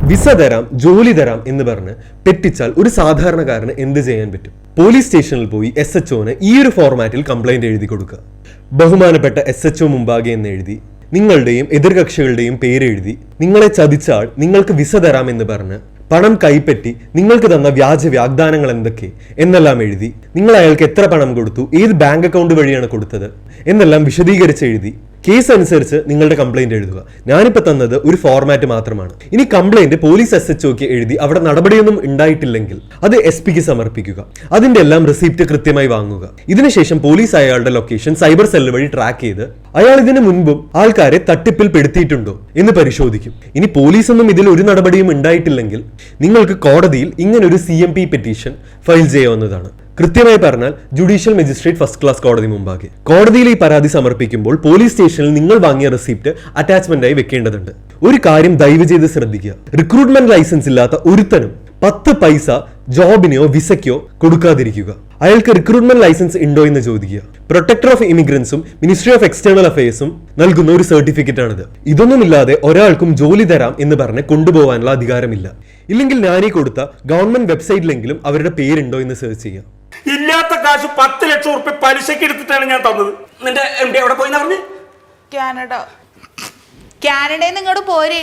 Visa തരാം, ജോലി തരാം എന്ന് പറഞ്ഞ് പെറ്റിച്ചാൽ ഒരു സാധാരണക്കാരന് എന്ത് ചെയ്യാൻ പറ്റും? പോലീസ് സ്റ്റേഷനിൽ പോയി SHOന് ഈ ഒരു ഫോർമാറ്റിൽ കംപ്ലൈന്റ് എഴുതി കൊടുക്കുക. ബഹുമാനപ്പെട്ട SHO മുമ്പാകെ എന്ന് എഴുതി നിങ്ങളുടെയും എതിർകക്ഷികളുടെയും പേര് എഴുതി നിങ്ങളെ ചതിച്ചാൽ നിങ്ങൾക്ക് വിസ തരാമെന്ന് പറഞ്ഞ് പണം കൈപ്പറ്റി നിങ്ങൾക്ക് തന്ന വ്യാജ വാഗ്ദാനങ്ങൾ എന്തൊക്കെ എന്നെല്ലാം എഴുതി നിങ്ങൾ അയാൾക്ക് എത്ര പണം കൊടുത്തു, ഏത് ബാങ്ക് അക്കൗണ്ട് വഴിയാണ് കൊടുത്തത് എന്നെല്ലാം വിശദീകരിച്ച് എഴുതി കേസ് അനുസരിച്ച് നിങ്ങളുടെ കംപ്ലൈന്റ് എഴുതുക. ഞാനിപ്പോൾ തന്നത് ഒരു ഫോർമാറ്റ് മാത്രമാണ്. ഇനി കംപ്ലൈന്റ് പോലീസ് SHOക്ക് എഴുതി അവിടെ നടപടിയൊന്നും ഉണ്ടായിട്ടില്ലെങ്കിൽ അത് SP ക്ക് സമർപ്പിക്കുക. അതിന്റെ എല്ലാം റിസീപ്റ്റ് കൃത്യമായി വാങ്ങുക. ഇതിനുശേഷം പോലീസ് അയാളുടെ ലൊക്കേഷൻ സൈബർ സെല്ല് വഴി ട്രാക്ക് ചെയ്ത് അയാൾ ഇതിനു മുൻപും ആൾക്കാരെ തട്ടിപ്പിൽ പെടുത്തിയിട്ടുണ്ടോ എന്ന് പരിശോധിക്കും. ഇനി പോലീസൊന്നും ഇതിൽ ഒരു നടപടിയും ഉണ്ടായിട്ടില്ലെങ്കിൽ നിങ്ങൾക്ക് കോടതിയിൽ ഇങ്ങനൊരു CMP പെറ്റീഷൻ ഫയൽ ചെയ്യാവുന്നതാണ്. കൃത്യമായി പറഞ്ഞാൽ ജുഡീഷ്യൽ മജിസ്ട്രേറ്റ് ഫസ്റ്റ് ക്ലാസ് കോടതി മുമ്പാകെ. കോടതിയിൽ ഈ പരാതി സമർപ്പിക്കുമ്പോൾ പോലീസ് സ്റ്റേഷനിൽ നിങ്ങൾ വാങ്ങിയ റെസിപ്റ്റ് അറ്റാച്ച്മെന്റ് ആയി വെക്കേണ്ടതുണ്ട്. ഒരു കാര്യം ദയവ് ചെയ്ത് ശ്രദ്ധിക്കുക, റിക്രൂട്ട്മെന്റ് ലൈസൻസ് ഇല്ലാത്ത ഒരുത്തനും 10 പൈസ ജോബിനെയോ വിസയ്ക്കോ കൊടുക്കാതിരിക്കുക. അയാൾക്ക് റിക്രൂട്ട്മെന്റ് ലൈസൻസ് ഉണ്ടോ എന്ന് ചോദിക്കുക. പ്രൊട്ടക്ടർ ഓഫ് ഇമിഗ്രൻസും മിനിസ്ട്രി ഓഫ് എക്സ്റ്റേണൽ അഫയേഴ്സും നൽകുന്ന ഒരു സർട്ടിഫിക്കറ്റ് ആണിത്. ഇതൊന്നുമില്ലാതെ ഒരാൾക്കും ജോലി തരാം എന്ന് പറഞ്ഞ് കൊണ്ടുപോകാനുള്ള അധികാരമില്ല. ഇല്ലെങ്കിൽ ഞാനീ കൊടുത്ത ഗവൺമെന്റ് വെബ്സൈറ്റിലെങ്കിലും അവരുടെ പേരുണ്ടോ എന്ന് സെർച്ച് ചെയ്യാം. ഇല്ലാത്ത കാശ് 10 ലക്ഷം റുപ്യ പലിശക്ക് എടുത്തിട്ടാണ് ഞാൻ തന്നത്. നിന്റെ MD എവിടെ പോയി പറഞ്ഞു? കാനഡയിൽ നിന്ന് ഇങ്ങോട്ട് പോരെ.